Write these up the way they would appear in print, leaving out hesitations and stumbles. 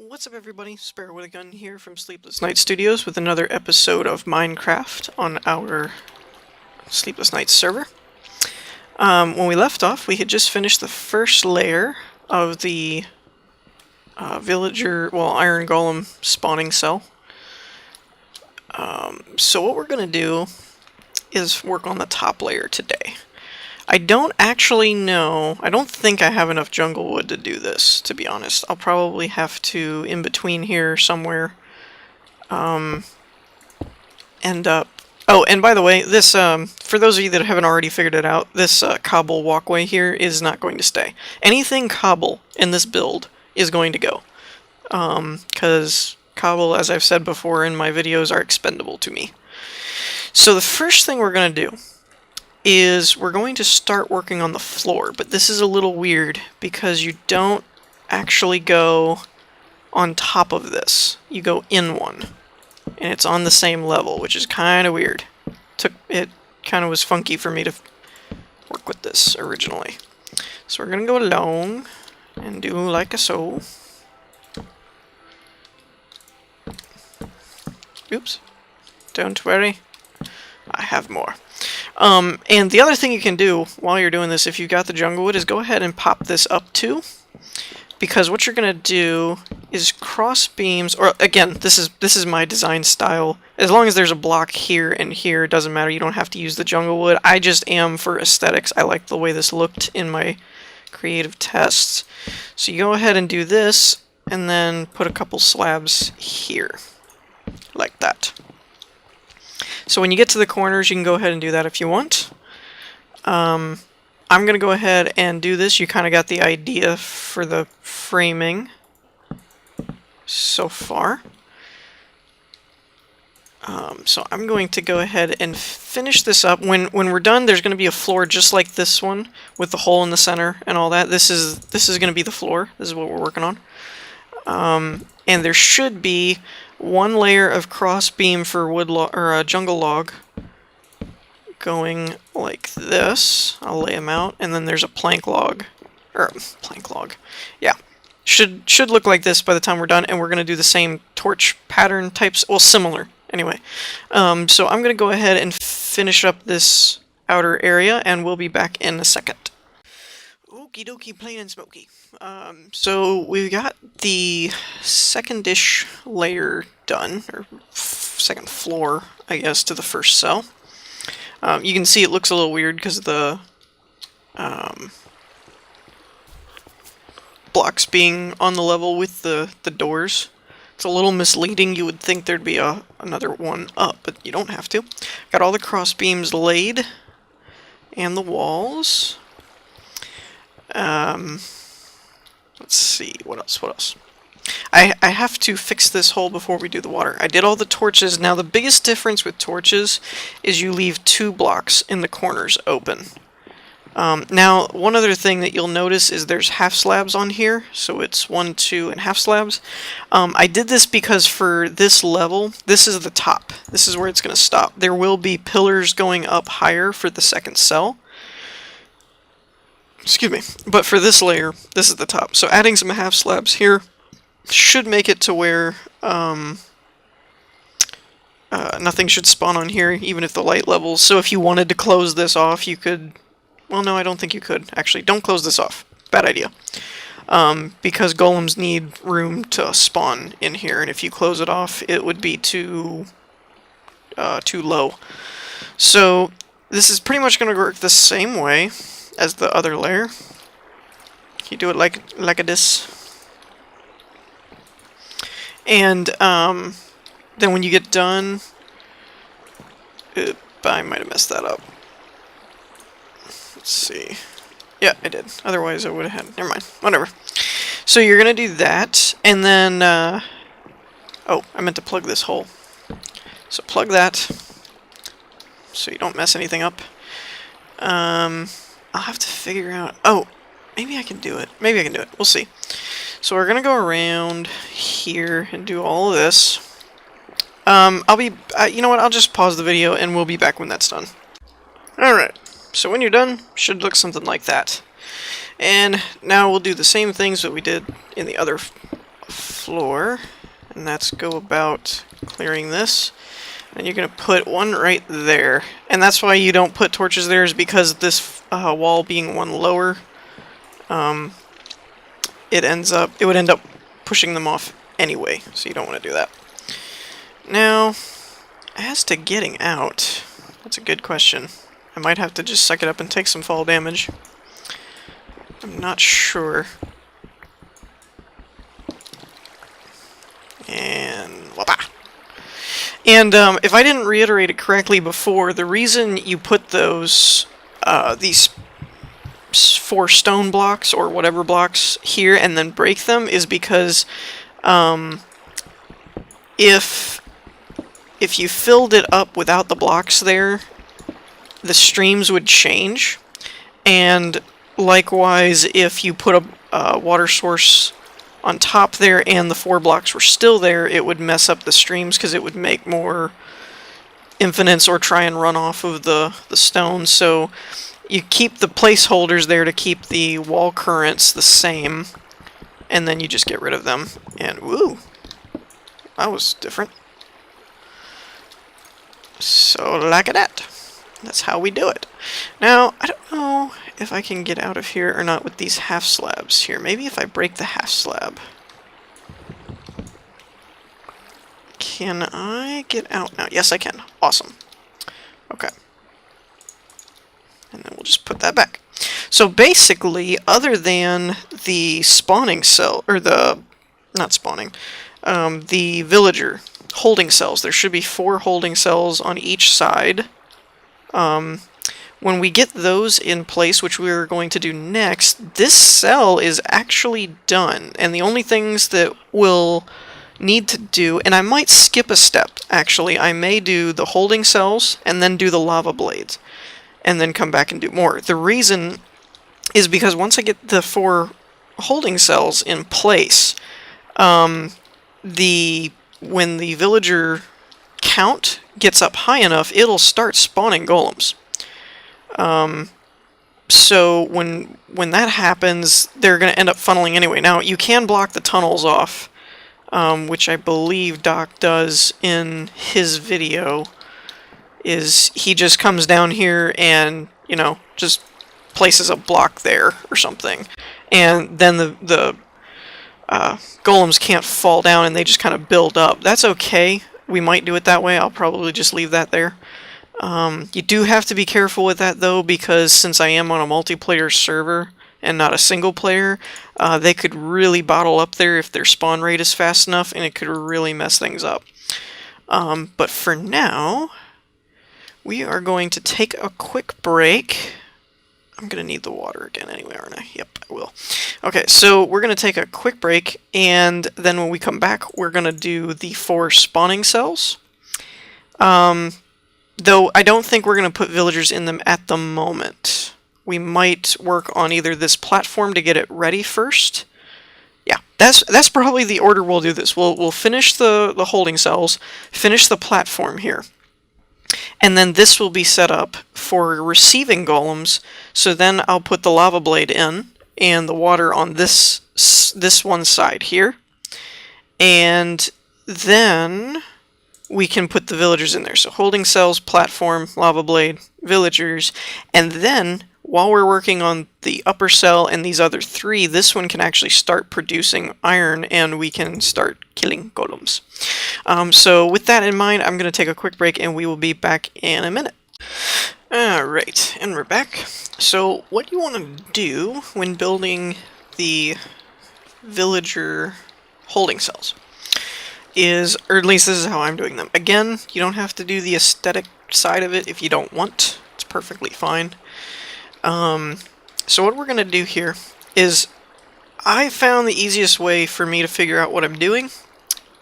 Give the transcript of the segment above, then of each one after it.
What's up everybody, Sparrow with a Gun here from Sleepless Night Studios with another episode of Minecraft on our Sleepless Night server. When we left off, we had just finished the first layer of the Iron Golem spawning cell. So what we're going to do is work on the top layer today. I don't actually know, I don't think I have enough jungle wood to do this, to be honest. I'll probably have to, in between here somewhere, end up... Oh, and by the way, this, for those of you that haven't already figured it out, this cobble walkway here is not going to stay. Anything cobble in this build is going to go. Because cobble, as I've said before in my videos, are expendable to me. So the first thing we're going to do is we're going to start working on the floor, but this is a little weird because you don't actually go on top of this. You go in one, and it's on the same level, which is kind of weird. It kind of was funky for me to work with this originally. So we're going to go along and do like a so. Oops. Don't worry. I have more. And the other thing you can do while you're doing this, if you've got the jungle wood, is go ahead and pop this up too. Because what you're going to do is cross beams, or again, this is my design style. As long as there's a block here and here, it doesn't matter. You don't have to use the jungle wood. I just am for aesthetics. I like the way this looked in my creative tests. So you go ahead and do this, and then put a couple slabs here. Like that. So when you get to the corners, you can go ahead and do that if you want. I'm going to go ahead and do this. You kind of got the idea for the framing so far. So I'm going to go ahead and finish this up. When we're done, there's going to be a floor just like this one with the hole in the center and all that. This is going to be the floor. This is what we're working on. And there should be one layer of cross beam for wood or jungle log going like this. I'll lay them out, and then there's a plank log, yeah, should look like this by the time we're done. And we're gonna do the same torch pattern types, well, similar anyway. So I'm gonna go ahead and finish up this outer area, and we'll be back in a second. Okie dokie, plain and smoky. So we got the second-ish layer done, or second floor, I guess, to the first cell. You can see it looks a little weird because the blocks being on the level with the doors. It's a little misleading. You would think there'd be another one up, but you don't have to. Got all the cross beams laid, and the walls. Let's see, what else? I have to fix this hole before we do the water. I did all the torches. Now the biggest difference with torches is you leave 2 blocks in the corners open. Now one other thing that you'll notice is there's half slabs on here, so it's 1, 2, and half slabs. I did this because for this level, this is the top. This is where it's going to stop. There will be pillars going up higher for the second cell. Excuse me, but for this layer, this is the top. So adding some half slabs here should make it to where nothing should spawn on here, even if the light levels. So if you wanted to close this off, you could... Well, no, I don't think you could. Actually, don't close this off. Bad idea. Because golems need room to spawn in here, and if you close it off, it would be too low. So this is pretty much going to work the same way as the other layer. You do it like this. And then when you get done... I might have messed that up. Let's see. Yeah, I did. Otherwise I would have had... Never mind. Whatever. So you're going to do that, and then... Oh, I meant to plug this hole. So plug that, so you don't mess anything up. I'll have to figure out... Oh, maybe I can do it. Maybe I can do it. We'll see. So we're going to go around here and do all of this. you know what, I'll just pause the video and we'll be back when that's done. Alright, so when you're done, should look something like that. And now we'll do the same things that we did in the other floor, and that's go about clearing this. And you're going to put one right there. And that's why you don't put torches there, is because this wall being one lower, it would end up pushing them off anyway, so you don't want to do that. Now, as to getting out, that's a good question. I might have to just suck it up and take some fall damage. I'm not sure. And whoop-ah! And if I didn't reiterate it correctly before, the reason you put those these 4 stone blocks or whatever blocks here and then break them is because if you filled it up without the blocks there, the streams would change, and likewise if you put a water source on top there and the 4 blocks were still there, it would mess up the streams because it would make more infinites or try and run off of the stone. So you keep the placeholders there to keep the wall currents the same, and then you just get rid of them. And woo! That was different. So like that. That's how we do it. Now, I don't know if I can get out of here or not with these half slabs here. Maybe if I break the half slab. Can I get out now? Yes, I can. Awesome. Okay. And then we'll just put that back. So basically, other than the spawning cell, or not spawning, the villager holding cells, there should be 4 holding cells on each side. When we get those in place, which we're going to do next, this cell is actually done. And the only things that we'll need to do, and I might skip a step, actually. I may do the holding cells and then do the lava blades, and then come back and do more. The reason is because once I get the 4 holding cells in place, when the villager count gets up high enough, it'll start spawning golems. So when that happens, they're going to end up funneling anyway. Now, you can block the tunnels off, which I believe Doc does in his video. Is he just comes down here and, you know, just places a block there or something. And then the golems can't fall down and they just kind of build up. That's okay. We might do it that way. I'll probably just leave that there. You do have to be careful with that, though, because since I am on a multiplayer server and not a single player, they could really bottle up there if their spawn rate is fast enough, and it could really mess things up. But for now, we are going to take a quick break. I'm going to need the water again anyway, aren't I? Yep, I will. Okay, so we're going to take a quick break, and then when we come back, we're going to do the 4 spawning cells. Though I don't think we're going to put villagers in them at the moment. We might work on either this platform to get it ready first. Yeah, that's probably the order we'll do this. We'll finish the holding cells, finish the platform here. And then this will be set up for receiving golems, so then I'll put the lava blade in, and the water on this one side here. And then we can put the villagers in there. So holding cells, platform, lava blade, villagers, and then while we're working on the upper cell and these other 3, this one can actually start producing iron and we can start killing golems. So with that in mind, I'm going to take a quick break and we will be back in a minute. Alright, and we're back. So what you want to do when building the villager holding cells is, or at least this is how I'm doing them. Again, you don't have to do the aesthetic side of it if you don't want. It's perfectly fine. So what we're going to do here is, I found the easiest way for me to figure out what I'm doing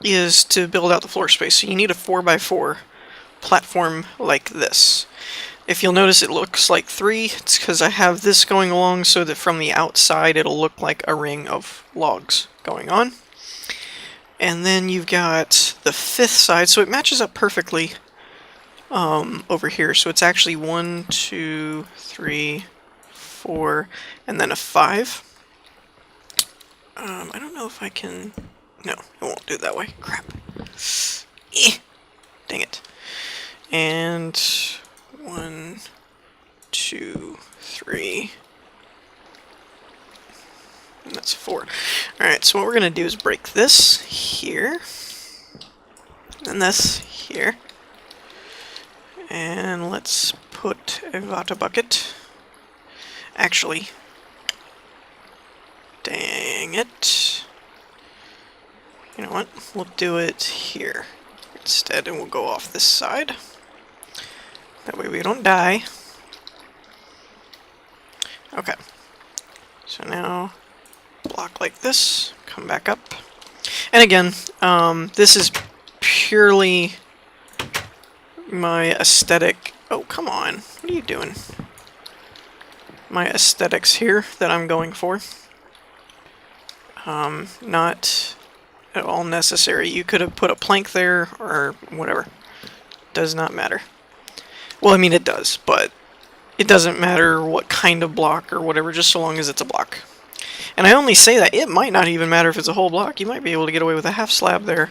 is to build out the floor space. So you need a 4x4 platform like this. If you'll notice, it looks like 3. It's because I have this going along so that from the outside it'll look like a ring of logs going on. And then you've got the 5th side, so it matches up perfectly over here. So it's actually 1, 2, 3, 4, and then a 5. I don't know if I can No, it won't do it that way. Crap. Eh. Dang it. And 1, 2, 3. And that's 4. Alright, so what we're going to do is break this here. And this here. And let's put a water bucket. Actually, dang it. You know what? We'll do it here instead, and we'll go off this side. That way we don't die. Okay. So now, block like this, come back up. And again, this is purely my aesthetic. Oh, come on. What are you doing? My aesthetics here that I'm going for. Not at all necessary. You could have put a plank there or whatever. Does not matter. Well, I mean it does, but it doesn't matter what kind of block or whatever, just so long as it's a block. And I only say that. It might not even matter if it's a whole block. You might be able to get away with a half slab there.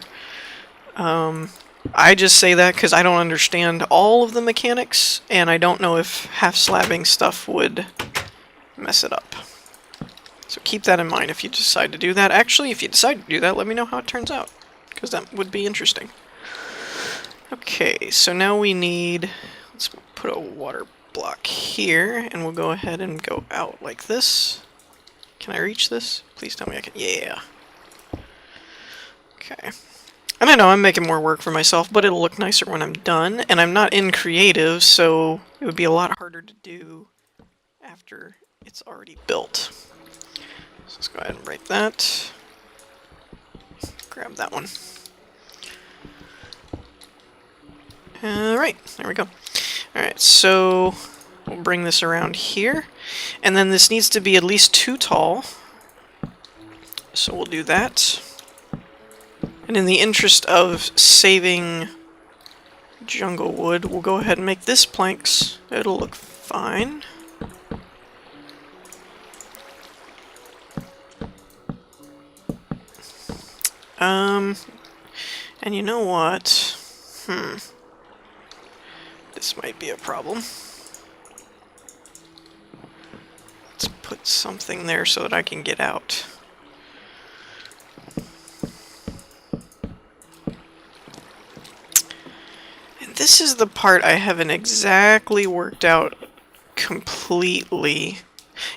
I just say that because I don't understand all of the mechanics, and I don't know if half slabbing stuff would mess it up. So keep that in mind if you decide to do that. Actually, if you decide to do that, let me know how it turns out, because that would be interesting. Okay, so now we need, let's put a water block here, and we'll go ahead and go out like this. Can I reach this? Please tell me I can. Yeah. Okay. And I know I'm making more work for myself, but it'll look nicer when I'm done, and I'm not in creative, so it would be a lot harder to do after it's already built. So let's go ahead and break that. Grab that one. Alright, there we go. Alright, so we'll bring this around here, and then this needs to be at least 2 tall. So we'll do that. And in the interest of saving jungle wood, we'll go ahead and make this planks. It'll look fine. And you know what? This might be a problem. Let's put something there so that I can get out. This is the part I haven't exactly worked out completely.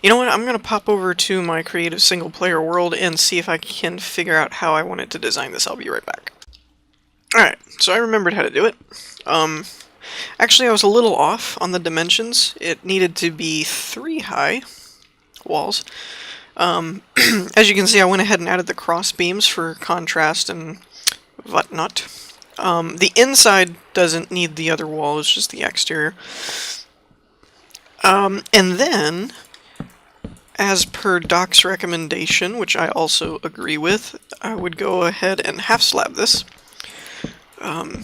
You know what? I'm going to pop over to my creative single player world and see if I can figure out how I wanted to design this. I'll be right back. Alright, so I remembered how to do it. Actually, I was a little off on the dimensions. It needed to be 3 high walls. As you can see, I went ahead and added the cross beams for contrast and whatnot. The inside doesn't need the other wall, it's just the exterior. And then, as per Doc's recommendation, which I also agree with, I would go ahead and half slab this,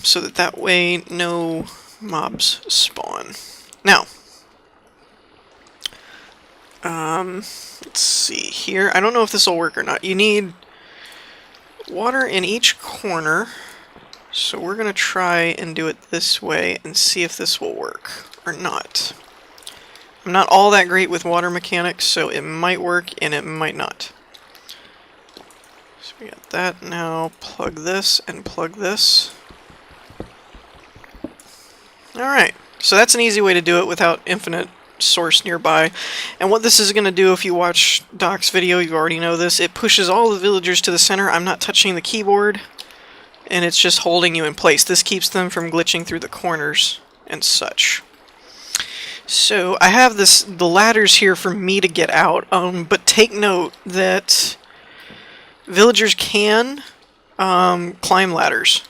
so that way no mobs spawn. Now, let's see here. I don't know if this will work or not. You need water in each corner. So we're going to try and do it this way and see if this will work or not. I'm not all that great with water mechanics, so it might work and it might not. So we got that. Now plug this and plug this. Alright, so that's an easy way to do it without infinite source nearby. And what this is going to do, if you watch Doc's video, you already know this, it pushes all the villagers to the center. I'm not touching the keyboard. And it's just holding you in place. This keeps them from glitching through the corners and such. So I have the ladders here for me to get out, but take note that villagers can climb ladders.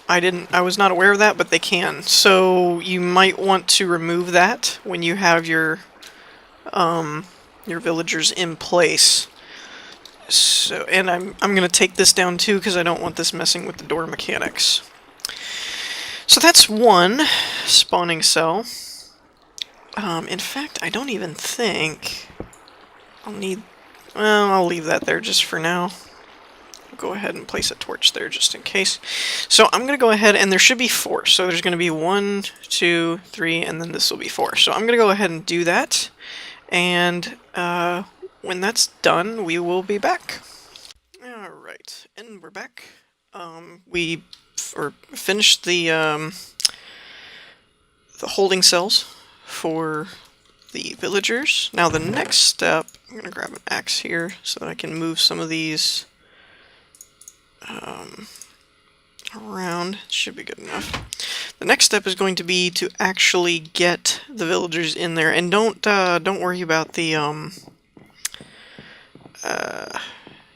I was not aware of that, but they can. So you might want to remove that when you have your villagers in place. So, and I'm going to take this down too because I don't want this messing with the door mechanics. So that's one spawning cell. In fact, I don't even think I'll need... Well, I'll leave that there just for now. go ahead and place a torch there just in case. So I'm going to go ahead, and there should be 4. So there's going to be 1, 2, 3, and then this will be 4. So I'm going to go ahead and do that. And when that's done, we will be back. Alright, and we're back. We finished the holding cells for the villagers. Now the next step, I'm going to grab an axe here so that I can move some of these around. It should be good enough. The next step is going to be to actually get the villagers in there, and don't worry about the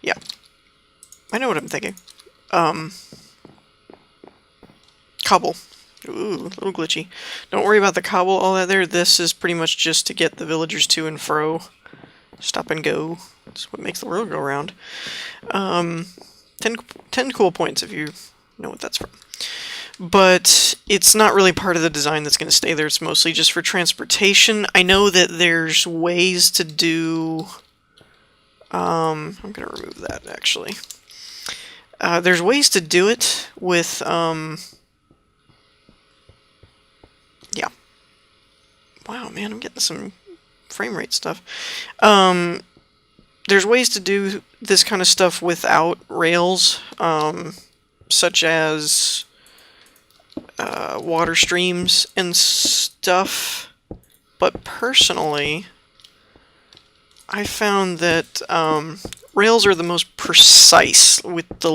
yeah, I know what I'm thinking. Cobble. Ooh, a little glitchy. Don't worry about the cobble, all that there. This is pretty much just to get the villagers to and fro. Stop and go. That's what makes the world go round. 10 cool points if you know what that's from. But it's not really part of the design that's going to stay there. It's mostly just for transportation. I know that there's ways to do... I'm going to remove that, actually. There's ways to do it with... yeah. Wow, man, I'm getting some frame rate stuff. There's ways to do this kind of stuff without rails, such as water streams and stuff. But personally, I found that rails are the most precise with the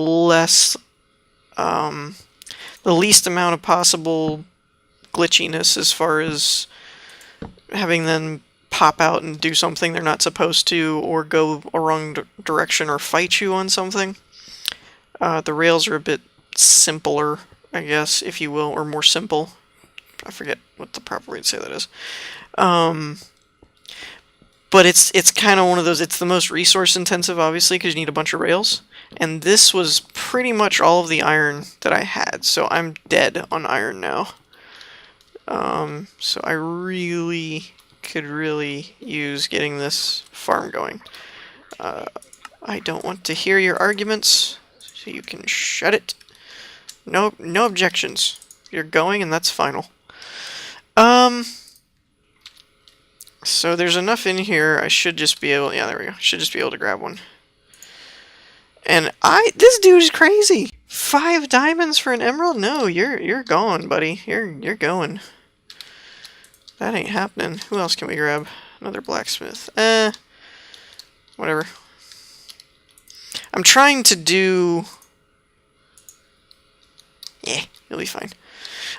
least amount of possible glitchiness as far as having them pop out and do something they're not supposed to, or go a wrong direction, or fight you on something. The rails are a bit simpler, I guess, if you will, or more simple. I forget what the proper way to say that is. But it's kind of one of those, it's the most resource intensive, obviously, because you need a bunch of rails. And this was pretty much all of the iron that I had, so I'm dead on iron now. So I could really use getting this farm going. I don't want to hear your arguments, so you can shut it. No objections. You're going, and that's final. So there's enough in here. I should just be able. Yeah, there we go. Should just be able to grab one. And this dude is crazy. 5 diamonds for an emerald? No, you're going, buddy. You're going. That ain't happening. Who else can we grab? Another blacksmith. Whatever. I'm trying to do... yeah, you'll be fine.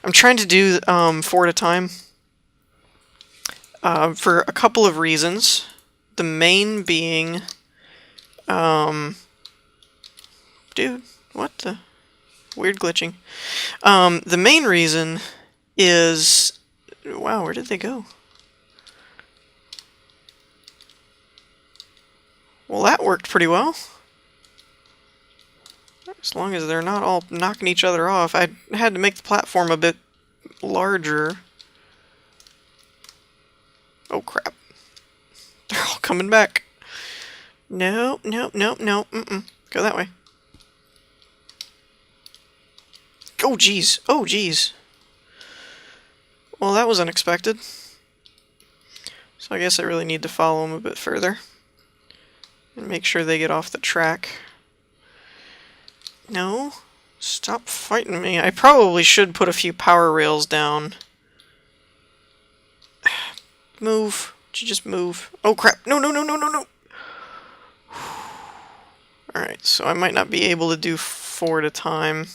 I'm trying to do 4 at a time. For a couple of reasons. The main being... dude, what the... weird glitching. The main reason is... wow, where did they go? Well, that worked pretty well. As long as they're not all knocking each other off. I had to make the platform a bit larger. Oh, crap. They're all coming back. No. Go that way. Oh, jeez. Oh, jeez. Well, that was unexpected. So I guess I really need to follow them a bit further. And make sure they get off the track. No. Stop fighting me. I probably should put a few power rails down. Move. Did you just move? Oh, crap. No. Alright, so I might not be able to do 4 at a time.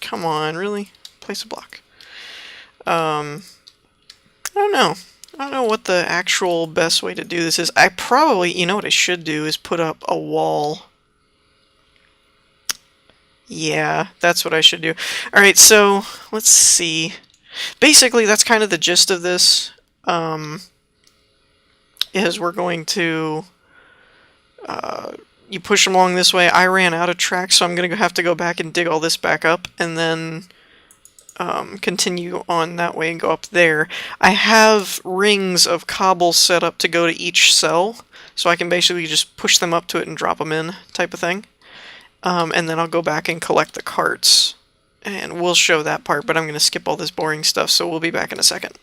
Come on, really? Place a block. I don't know. I don't know what the actual best way to do this is. I probably, you know what I should do is put up a wall. Yeah, that's what I should do. Alright, so let's see. Basically, that's kind of the gist of this. Is we're going to... you push them along this way. I ran out of tracks, so I'm going to have to go back and dig all this back up, and then continue on that way and go up there. I have rings of cobble set up to go to each cell, So I can basically just push them up to it and drop them in type of thing. And then I'll go back and collect the carts. And we'll show that part, but I'm going to skip all this boring stuff, so we'll be back in a second.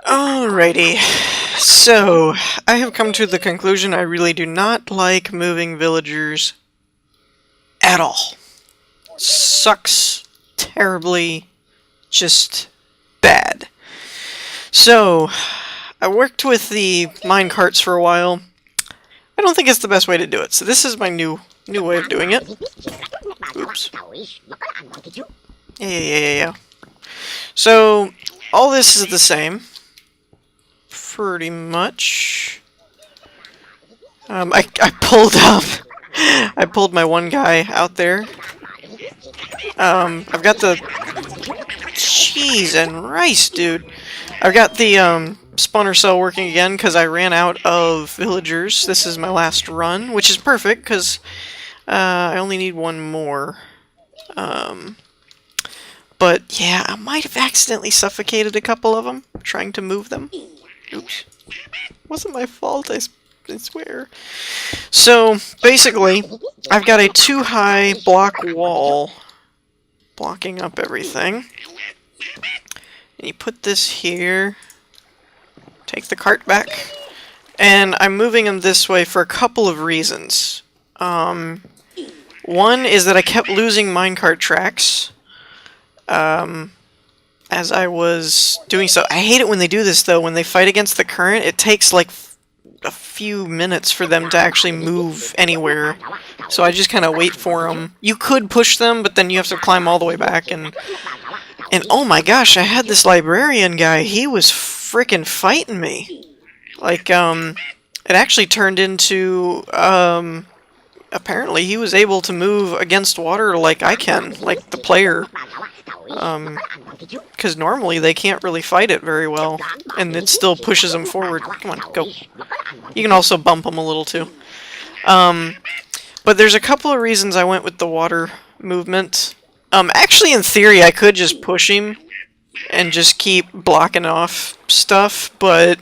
Alrighty, so I have come to the conclusion I really do not like moving villagers at all. Sucks terribly, just bad. So, I worked with the mine carts for a while. I don't think it's the best way to do it, so this is my new way of doing it. Oops. Yeah. So, all this is the same. Pretty much. I pulled up. I pulled my one guy out there. I've got the cheese and rice, dude. I've got the spawner cell working again because I ran out of villagers. This is my last run, which is perfect because I only need one more. But yeah, I might have accidentally suffocated a couple of them trying to move them. Oops. Wasn't my fault, I swear. So, basically, I've got a too-high block wall blocking up everything. And you put this here, take the cart back, and I'm moving them this way for a couple of reasons. One is that I kept losing minecart tracks as I was doing so. I hate it when they do this, though. When they fight against the current, it takes like a few minutes for them to actually move anywhere. So I just kind of wait for them. You could push them, but then you have to climb all the way back. And oh my gosh, I had this librarian guy. He was frickin' fighting me. Like, it actually turned into, apparently he was able to move against water like I can, like the player. Because normally they can't really fight it very well, and it still pushes them forward. Come on, go. You can also bump them a little too. But there's a couple of reasons I went with the water movement. Actually, in theory, I could just push him and just keep blocking off stuff, but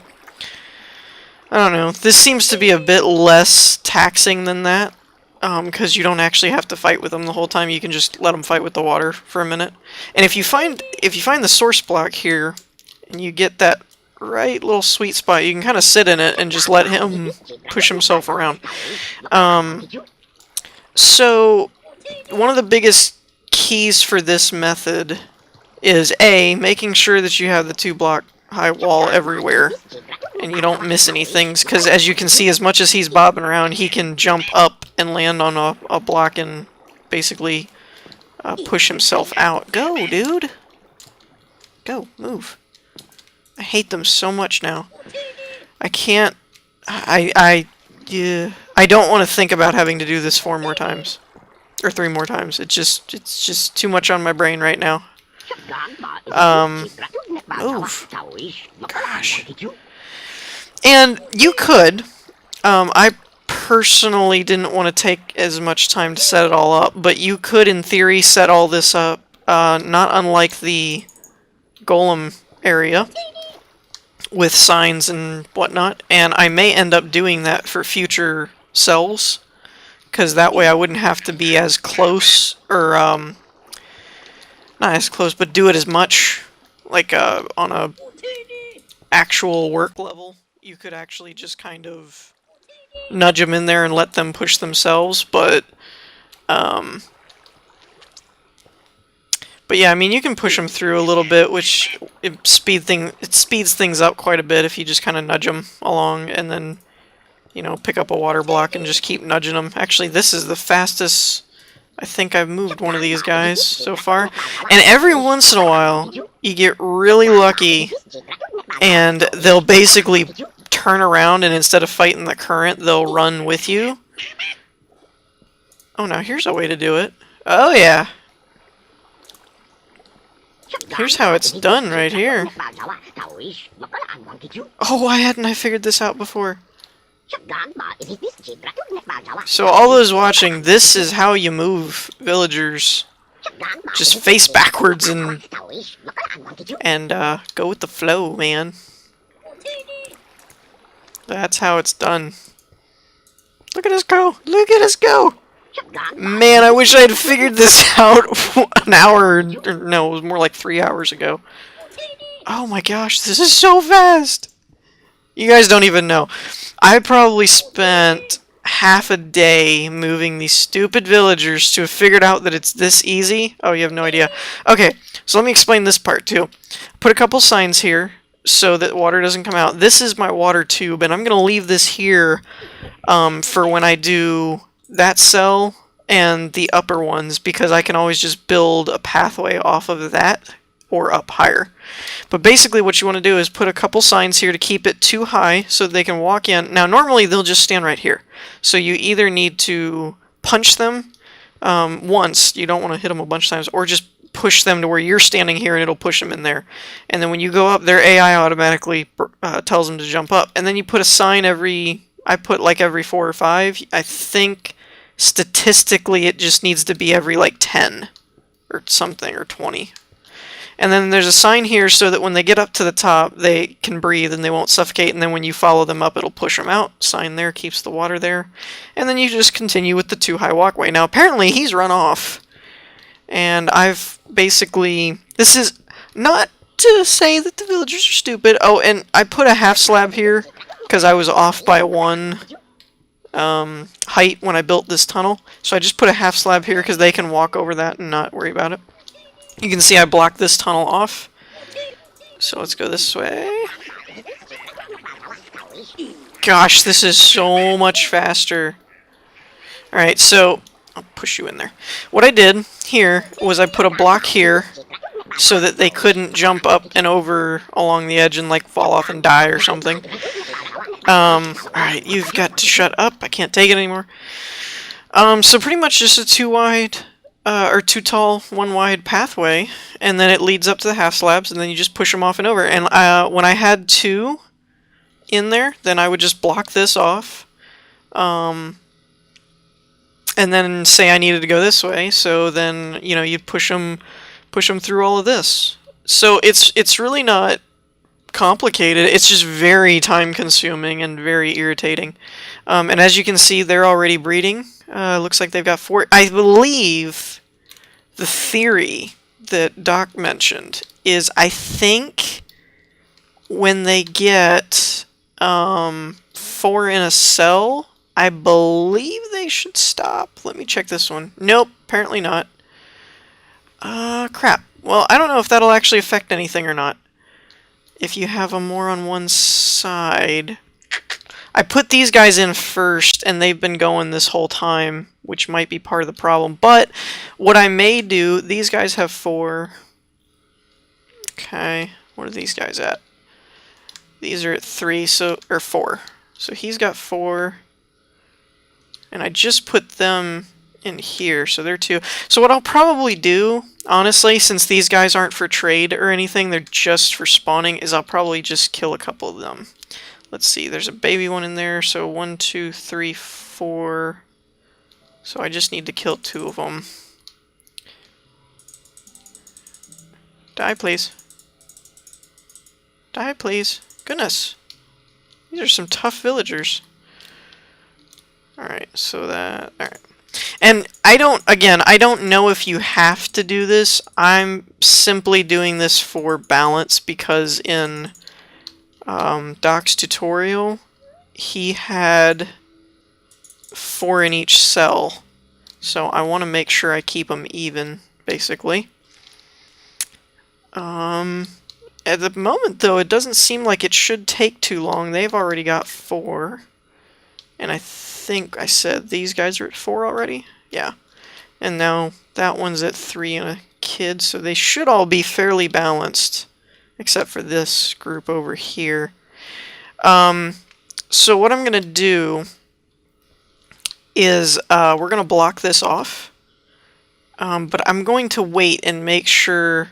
I don't know. This seems to be a bit less taxing than that. Because you don't actually have to fight with them the whole time. You can just let them fight with the water for a minute. And if you find the source block here, and you get that right little sweet spot, you can kind of sit in it and just let him push himself around. So, one of the biggest keys for this method is A, making sure that you have the 2-block high wall everywhere. And you don't miss any things, because as you can see, as much as he's bobbing around, he can jump up and land on a block and basically push himself out. Go, dude! Go, move. I hate them so much now. I can't... I don't want to think about having to do this 4 more times. Or 3 more times. It's just too much on my brain right now. Move. Gosh. And you could, I personally didn't want to take as much time to set it all up, but you could in theory set all this up, not unlike the golem area, with signs and whatnot, and I may end up doing that for future cells, because that way I wouldn't have to be as close, or, not as close, but do it as much, like, on a actual work level. You could actually just kind of nudge them in there and let them push themselves, but yeah, I mean, you can push them through a little bit, which it speeds things up quite a bit if you just kind of nudge them along and then, you know, pick up a water block and just keep nudging them. Actually, this is the fastest I think I've moved one of these guys so far. And every once in a while, you get really lucky and they'll basically turn around, and instead of fighting the current, they'll run with you. Oh, now here's a way to do it. Oh, yeah. Here's how it's done right here. Oh, why hadn't I figured this out before? So all those watching, this is how you move villagers. Just face backwards and go with the flow, man. That's how it's done. Look at us go! Look at us go! Man, I wish I had figured this out an hour, or no, it was more like 3 hours ago. Oh my gosh, this is so fast! You guys don't even know. I probably spent half a day moving these stupid villagers to have figured out that it's this easy. Oh, you have no idea. Okay, so let me explain this part too. Put a couple signs here so that water doesn't come out. This is my water tube, and I'm going to leave this here for when I do that cell and the upper ones, because I can always just build a pathway off of that or up higher. But basically what you want to do is put a couple signs here to keep it too high so that they can walk in. Now normally they'll just stand right here. So you either need to punch them once, you don't want to hit them a bunch of times, or just push them to where you're standing here and it'll push them in there. And then when you go up, their AI automatically tells them to jump up. And then you put a sign I put like every 4 or 5. I think statistically it just needs to be every like 10 or something, or 20. And then there's a sign here so that when they get up to the top, they can breathe and they won't suffocate. And then when you follow them up, it'll push them out. Sign there keeps the water there. And then you just continue with the too high walkway. Now, apparently he's run off. And I've basically... This is not to say that the villagers are stupid. Oh, and I put a half slab here because I was off by 1 height when I built this tunnel. So I just put a half slab here because they can walk over that and not worry about it. You can see I blocked this tunnel off. So let's go this way. Gosh, this is so much faster. Alright, so I'll push you in there. What I did here was I put a block here so that they couldn't jump up and over along the edge and like fall off and die or something. Alright, you've got to shut up. I can't take it anymore. So pretty much just a 2 wide... or 2 tall, 1 wide pathway, and then it leads up to the half slabs, and then you just push them off and over. And when I had 2 in there, then I would just block this off, and then say I needed to go this way. So then you push them through all of this. So it's really not complicated. It's just very time consuming and very irritating. And as you can see, they're already breeding. Looks like they've got 4. I believe the theory that Doc mentioned is, I think when they get 4 in a cell, I believe they should stop. Let me check this one. Nope, apparently not. Crap. Well, I don't know if that'll actually affect anything or not. If you have them more on one side... I put these guys in first, and they've been going this whole time, which might be part of the problem. But what I may do, these guys have 4. Okay, what are these guys at? These are at 3, or 4. So he's got 4. And I just put them in here, so they're 2. So what I'll probably do, honestly, since these guys aren't for trade or anything, they're just for spawning, is I'll probably just kill a couple of them. Let's see, there's a baby one in there, so 1, 2, 3, 4. So I just need to kill 2 of them. Die, please. Die, please. Goodness. These are some tough villagers. Alright, so that... Alright. And I don't know if you have to do this. I'm simply doing this for balance because in... Doc's tutorial, he had 4 in each cell, so I want to make sure I keep them even, basically. At the moment, though, it doesn't seem like it should take too long. They've already got 4, and I think I said these guys are at 4 already? Yeah. And now that one's at 3 and a kid, so they should all be fairly balanced. Except for this group over here. So what I'm going to do is we're going to block this off. But I'm going to wait and make sure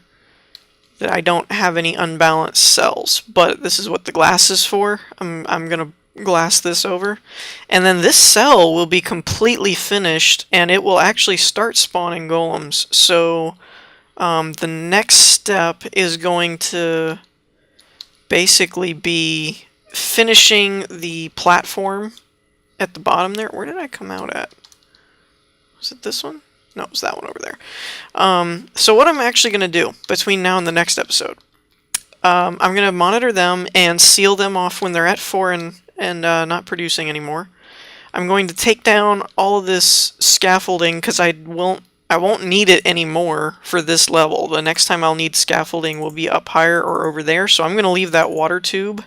that I don't have any unbalanced cells. But this is what the glass is for. I'm going to glass this over. And then this cell will be completely finished, and it will actually start spawning golems. So... the next step is going to basically be finishing the platform at the bottom there. Where did I come out at? Was it this one? No, it was that one over there. So what I'm actually going to do between now and the next episode, I'm going to monitor them and seal them off when they're at 4 and not producing anymore. I'm going to take down all of this scaffolding because I won't need it anymore for this level. The next time I'll need scaffolding will be up higher or over there, so I'm going to leave that water tube.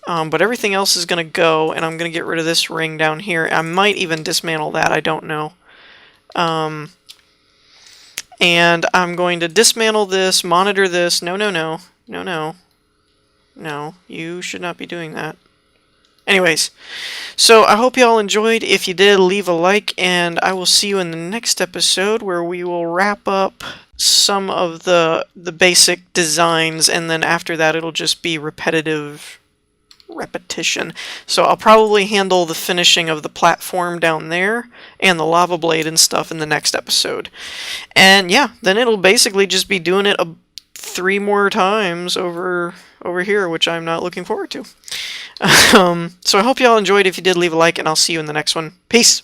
But everything else is going to go, and I'm going to get rid of this ring down here. I might even dismantle that, I don't know. And I'm going to dismantle this, monitor this. No, no, no. No, no. No, you should not be doing that. Anyways, so I hope you all enjoyed. If you did, leave a like, and I will see you in the next episode where we will wrap up some of the basic designs, and then after that it'll just be repetition. So I'll probably handle the finishing of the platform down there and the lava blade and stuff in the next episode. And yeah, then it'll basically just be doing it 3 more times over here, which I'm not looking forward to. So I hope you all enjoyed. If you did, leave a like, and I'll see you in the next one. Peace!